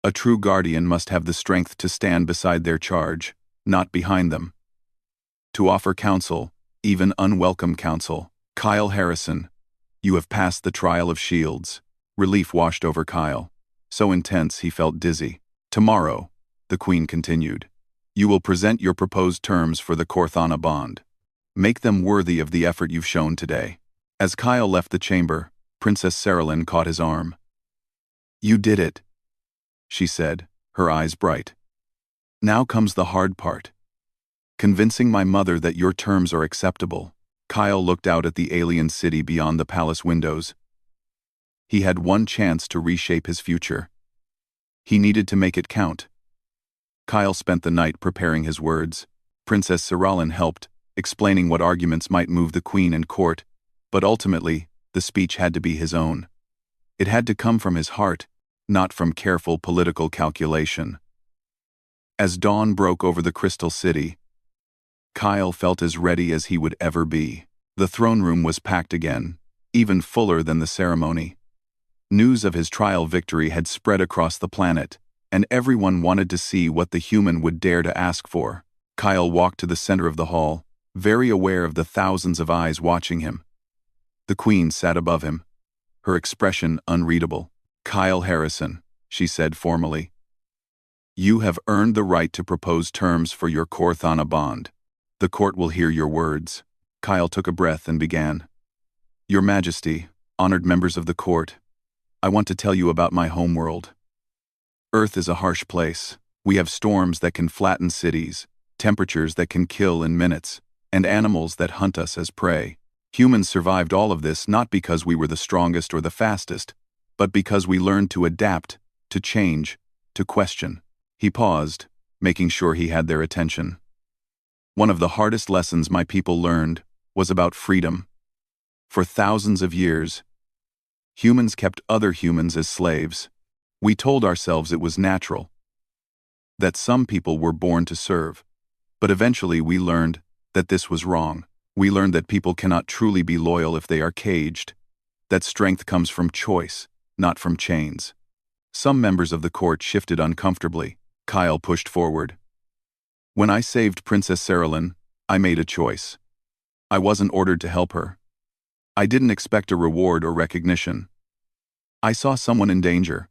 A true guardian must have the strength to stand beside their charge, not behind them. To offer counsel, even unwelcome counsel. Kyle Harrison, you have passed the trial of shields. Relief washed over Kyle, so intense he felt dizzy. Tomorrow, the Queen continued, you will present your proposed terms for the Corthana bond. Make them worthy of the effort you've shown today. As Kyle left the chamber, Princess Saralyn caught his arm. You did it, she said, her eyes bright. Now comes the hard part. Convincing my mother that your terms are acceptable. Kyle looked out at the alien city beyond the palace windows. He had one chance to reshape his future. He needed to make it count. Kyle spent the night preparing his words. Princess Saralyn helped, explaining what arguments might move the Queen and court, but ultimately, the speech had to be his own. It had to come from his heart, not from careful political calculation. As dawn broke over the Crystal City, Kyle felt as ready as he would ever be. The throne room was packed again, even fuller than the ceremony. News of his trial victory had spread across the planet, and everyone wanted to see what the human would dare to ask for. Kyle walked to the center of the hall, very aware of the thousands of eyes watching him. The Queen sat above him, her expression unreadable. Kyle Harrison, she said formally. You have earned the right to propose terms for your Corthana bond. The court will hear your words. Kyle took a breath and began. Your Majesty, honored members of the court, I want to tell you about my homeworld. Earth is a harsh place. We have storms that can flatten cities, temperatures that can kill in minutes, and animals that hunt us as prey. Humans survived all of this not because we were the strongest or the fastest, but because we learned to adapt, to change, to question. He paused, making sure he had their attention. One of the hardest lessons my people learned was about freedom. For thousands of years, humans kept other humans as slaves. We told ourselves it was natural, that some people were born to serve. But eventually we learned that this was wrong. We learned that people cannot truly be loyal if they are caged, that strength comes from choice, not from chains. Some members of the court shifted uncomfortably. Kyle pushed forward. When I saved Princess Saralyn, I made a choice. I wasn't ordered to help her. I didn't expect a reward or recognition. I saw someone in danger,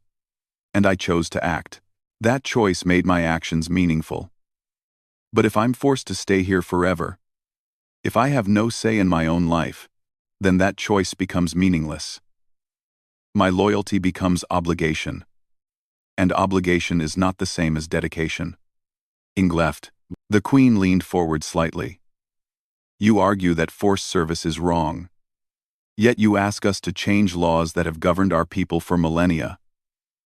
and I chose to act. That choice made my actions meaningful. But if I'm forced to stay here forever, if I have no say in my own life, then that choice becomes meaningless. My loyalty becomes obligation. And obligation is not the same as dedication. Ingleft. The Queen leaned forward slightly. You argue that forced service is wrong. Yet you ask us to change laws that have governed our people for millennia.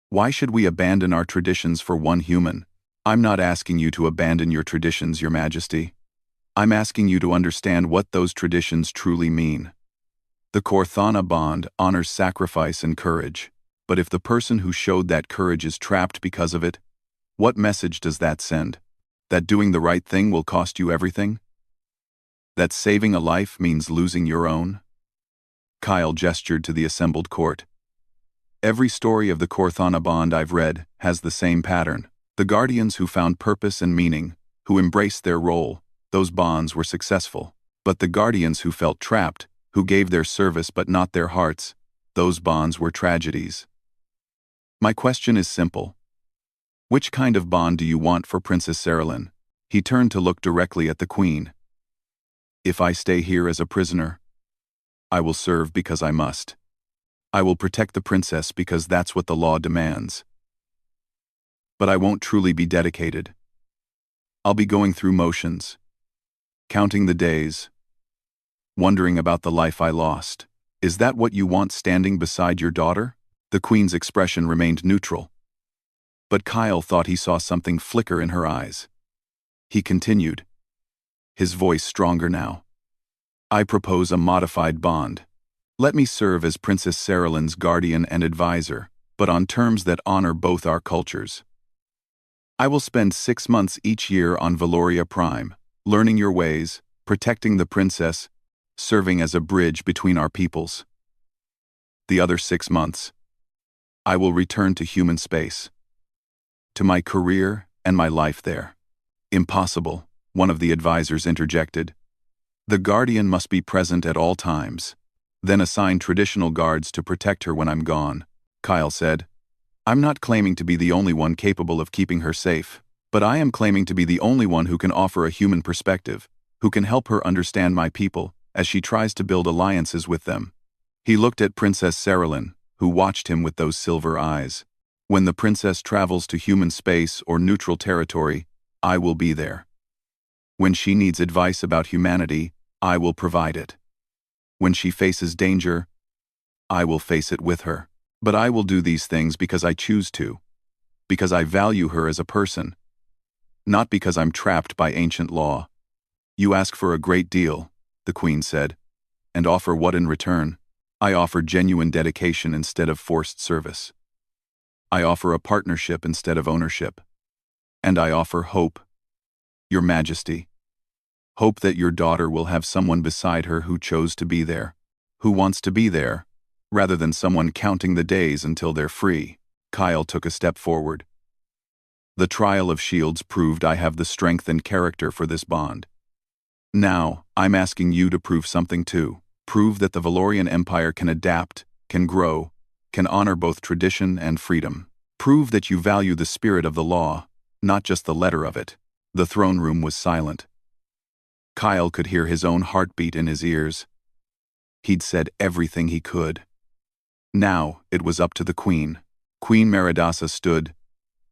Why should we abandon our traditions for one human? I'm not asking you to abandon your traditions, Your Majesty. I'm asking you to understand what those traditions truly mean. The Corthana bond honors sacrifice and courage. But if the person who showed that courage is trapped because of it, what message does that send? That doing the right thing will cost you everything? That saving a life means losing your own? Kyle gestured to the assembled court. Every story of the Corthana bond I've read has the same pattern. The guardians who found purpose and meaning, who embraced their role, those bonds were successful. But the guardians who felt trapped, who gave their service but not their hearts, those bonds were tragedies. My question is simple. Which kind of bond do you want for Princess Saralyn? He turned to look directly at the queen. If I stay here as a prisoner, I will serve because I must. I will protect the princess because that's what the law demands. But I won't truly be dedicated. I'll be going through motions, counting the days, wondering about the life I lost. Is that what you want standing beside your daughter? The queen's expression remained neutral. But Kyle thought he saw something flicker in her eyes. He continued, his voice stronger now. I propose a modified bond. Let me serve as Princess Saralyn's guardian and advisor, but on terms that honor both our cultures. I will spend 6 months each year on Valoria Prime, learning your ways, protecting the princess, serving as a bridge between our peoples. The other 6 months, I will return to human space, to my career and my life there. Impossible, one of the advisors interjected. The guardian must be present at all times, then assign traditional guards to protect her when I'm gone, Kyle said. I'm not claiming to be the only one capable of keeping her safe, but I am claiming to be the only one who can offer a human perspective, who can help her understand my people as she tries to build alliances with them. He looked at Princess Saralyn, who watched him with those silver eyes. When the princess travels to human space or neutral territory, I will be there. When she needs advice about humanity, I will provide it. When she faces danger, I will face it with her. But I will do these things because I choose to, because I value her as a person, not because I'm trapped by ancient law. You ask for a great deal, the queen said, and offer what in return? I offer genuine dedication instead of forced service. I offer a partnership instead of ownership. And I offer hope, Your Majesty. Hope that your daughter will have someone beside her who chose to be there, who wants to be there, rather than someone counting the days until they're free. Kyle took a step forward. The trial of shields proved I have the strength and character for this bond. Now, I'm asking you to prove something too. Prove that the Valorian Empire can adapt, can grow, can honor both tradition and freedom. Prove that you value the spirit of the law, not just the letter of it. The throne room was silent. Kyle could hear his own heartbeat in his ears. He'd said everything he could. Now, it was up to the queen. Queen Meridasa stood,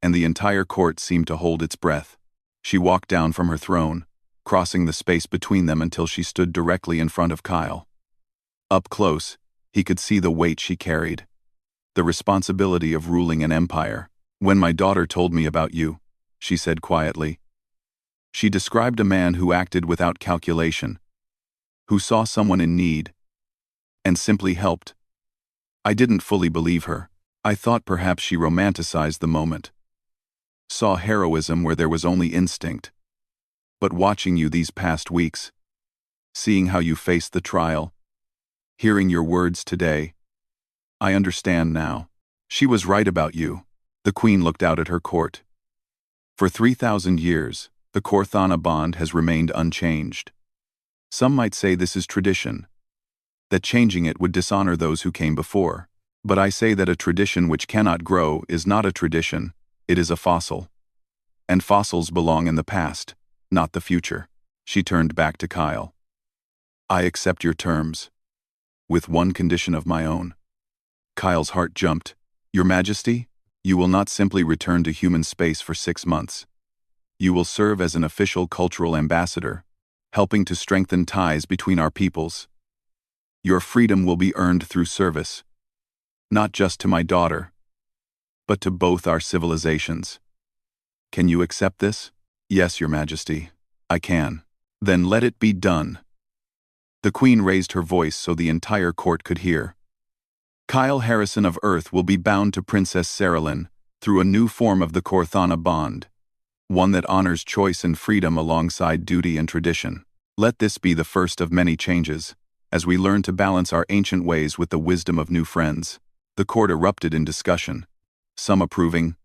and the entire court seemed to hold its breath. She walked down from her throne, crossing the space between them until she stood directly in front of Kyle. Up close, he could see the weight she carried. The responsibility of ruling an empire. When my daughter told me about you, she said quietly. She described a man who acted without calculation, who saw someone in need, and simply helped. I didn't fully believe her. I thought perhaps she romanticized the moment, saw heroism where there was only instinct. But watching you these past weeks, seeing how you faced the trial, hearing your words today, I understand now. She was right about you. The queen looked out at her court. For 3,000 years, the Corthana bond has remained unchanged. Some might say this is tradition, that changing it would dishonor those who came before. But I say that a tradition which cannot grow is not a tradition, it is a fossil. And fossils belong in the past, not the future. She turned back to Kyle. I accept your terms, with one condition of my own. Kyle's heart jumped. Your Majesty, you will not simply return to human space for 6 months. You will serve as an official cultural ambassador, helping to strengthen ties between our peoples. Your freedom will be earned through service, not just to my daughter, but to both our civilizations. Can you accept this? Yes, Your Majesty, I can. Then let it be done. The Queen raised her voice so the entire court could hear. Kyle Harrison of Earth will be bound to Princess Saralyn through a new form of the Corthana bond, one that honors choice and freedom alongside duty and tradition. Let this be the first of many changes, as we learn to balance our ancient ways with the wisdom of new friends. The court erupted in discussion, some approving,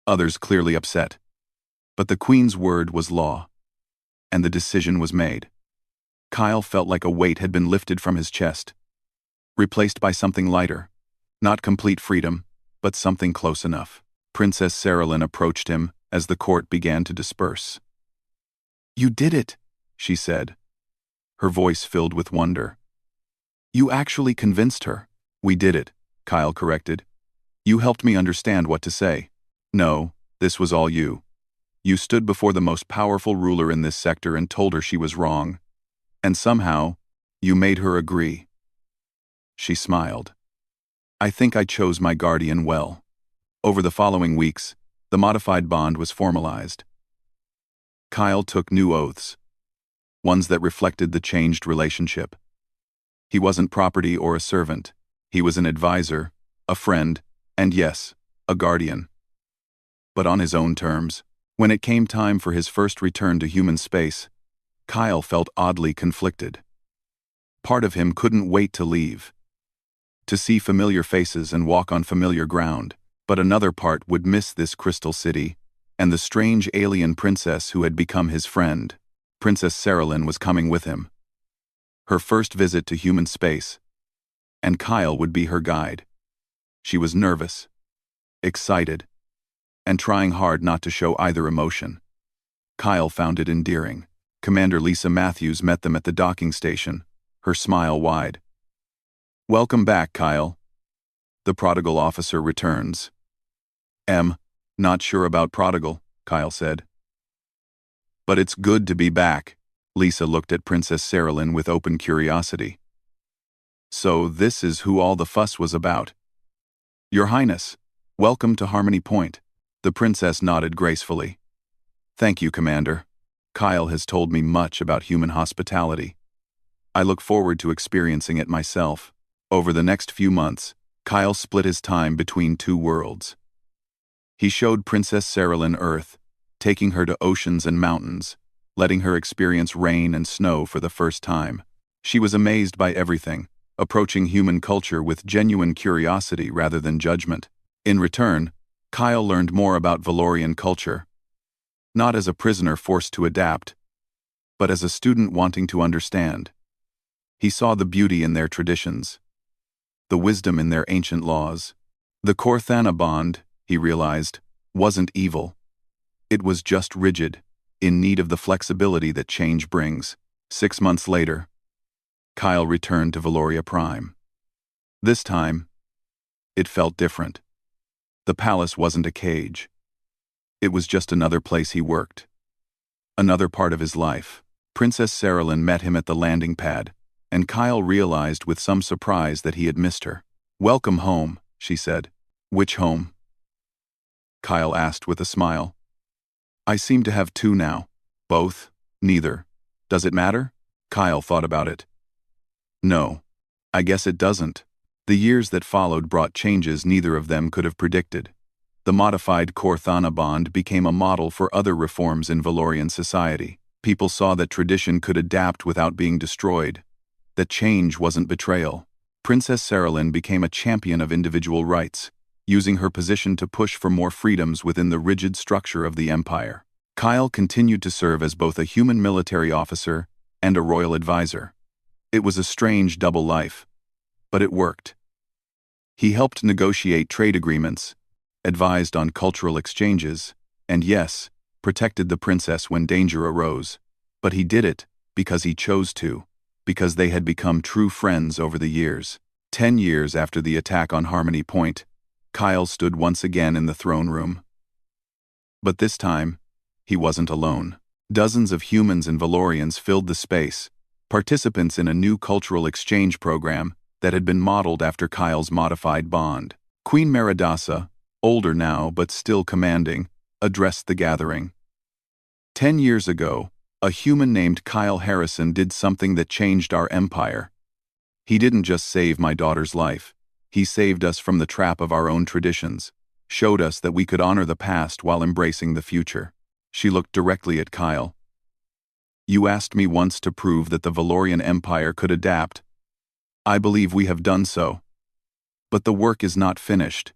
others clearly upset. But the Queen's word was law, and the decision was made. Kyle felt like a weight had been lifted from his chest, replaced by something lighter, not complete freedom, but something close enough. Princess Saralyn approached him as the court began to disperse. "You did it," she said, her voice filled with wonder. "You actually convinced her." "We did it," Kyle corrected. "You helped me understand what to say." "No, this was all you. You stood before the most powerful ruler in this sector and told her she was wrong. And somehow, you made her agree." She smiled. "I think I chose my guardian well." Over the following weeks, the modified bond was formalized. Kyle took new oaths, ones that reflected the changed relationship. He wasn't property or a servant. He was an advisor, a friend, and yes, a guardian. But on his own terms. When it came time for his first return to human space, Kyle felt oddly conflicted. Part of him couldn't wait to leave, to see familiar faces and walk on familiar ground, but another part would miss this crystal city and the strange alien princess who had become his friend. Princess Saralyn was coming with him. Her first visit to human space, and Kyle would be her guide. She was nervous, excited, and trying hard not to show either emotion. Kyle found it endearing. Commander Lisa Matthews met them at the docking station, her smile wide. "Welcome back, Kyle." The prodigal officer returns. Not sure about prodigal," Kyle said. "But it's good to be back." Lisa looked at Princess Saralyn with open curiosity. "So this is who all the fuss was about." "Your Highness, welcome to Harmony Point." The princess nodded gracefully. "Thank you, Commander. Kyle has told me much about human hospitality. I look forward to experiencing it myself." Over the next few months, Kyle split his time between two worlds. He showed Princess Saralyn Earth, taking her to oceans and mountains, letting her experience rain and snow for the first time. She was amazed by everything, approaching human culture with genuine curiosity rather than judgment. In return, Kyle learned more about Valorian culture, not as a prisoner forced to adapt, but as a student wanting to understand. He saw the beauty in their traditions, the wisdom in their ancient laws. The Corthana bond, he realized, wasn't evil. It was just rigid, in need of the flexibility that change brings. 6 months later, Kyle returned to Valoria Prime. This time, it felt different. The palace wasn't a cage. It was just another place he worked. Another part of his life. Princess Saralyn met him at the landing pad, and Kyle realized with some surprise that he had missed her. "Welcome home," she said. "Which home?" Kyle asked with a smile. "I seem to have two now." "Both? Neither. Does it matter?" Kyle thought about it. "No. I guess it doesn't." The years that followed brought changes neither of them could have predicted. The modified Corthana bond became a model for other reforms in Valorian society. People saw that tradition could adapt without being destroyed, that change wasn't betrayal. Princess Saralyn became a champion of individual rights, using her position to push for more freedoms within the rigid structure of the empire. Kyle continued to serve as both a human military officer and a royal advisor. It was a strange double life, but it worked. He helped negotiate trade agreements, advised on cultural exchanges, and yes, protected the princess when danger arose. But he did it because he chose to, because they had become true friends over the years. 10 years after the attack on Harmony Point, Kyle stood once again in the throne room. But this time, he wasn't alone. Dozens of humans and Valorians filled the space, participants in a new cultural exchange program that had been modeled after Kyle's modified bond. Queen Meridasa, older now but still commanding, addressed the gathering. 10 years ago, a human named Kyle Harrison did something that changed our empire. He didn't just save my daughter's life. He saved us from the trap of our own traditions, showed us that we could honor the past while embracing the future. She looked directly at Kyle. "You asked me once to prove that the Valorian Empire could adapt. I believe we have done so. But the work is not finished.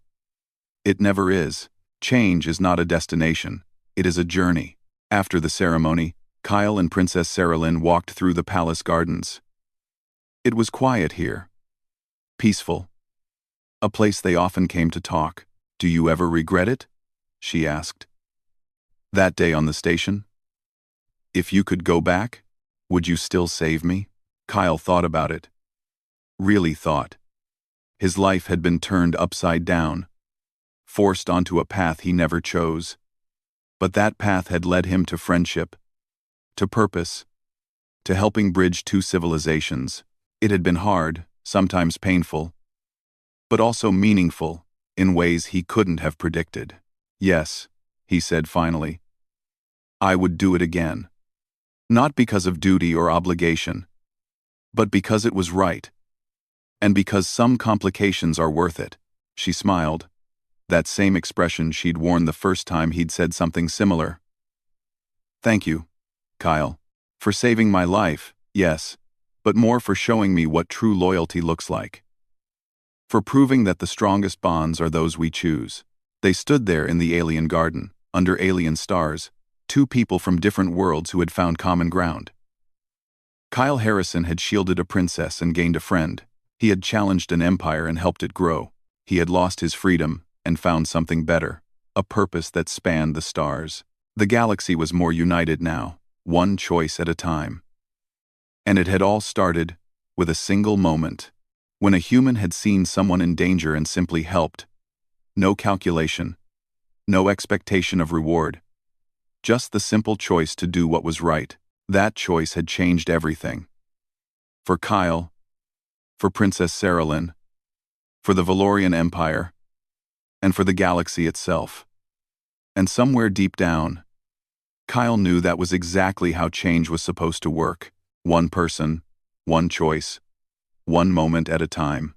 It never is. Change is not a destination. It is a journey." After the ceremony, Kyle and Princess Saralyn walked through the palace gardens. It was quiet here. Peaceful. A place they often came to talk. "Do you ever regret it?" she asked. That day on the station? If you could go back, would you still save me? Kyle thought about it. Really thought. His life had been turned upside down, forced onto a path he never chose. But that path had led him to friendship, to purpose, to helping bridge two civilizations. It had been hard, sometimes painful, but also meaningful in ways he couldn't have predicted. Yes, he said finally. I would do it again. Not because of duty or obligation, but because it was right. And because some complications are worth it. She smiled, that same expression she'd worn the first time he'd said something similar. Thank you, Kyle, for saving my life, yes, but more for showing me what true loyalty looks like. For proving that the strongest bonds are those we choose. They stood there in the alien garden, under alien stars, two people from different worlds who had found common ground. Kyle Harrison had shielded a princess and gained a friend. He had challenged an empire and helped it grow. He had lost his freedom and found something better, a purpose that spanned the stars. The galaxy was more united now, one choice at a time. And it had all started with a single moment, when a human had seen someone in danger and simply helped. No calculation, no expectation of reward. Just the simple choice to do what was right. That choice had changed everything. For Kyle, for Princess Saralyn, for the Valorian Empire, and for the galaxy itself. And somewhere deep down, Kyle knew that was exactly how change was supposed to work. One person, one choice, one moment at a time.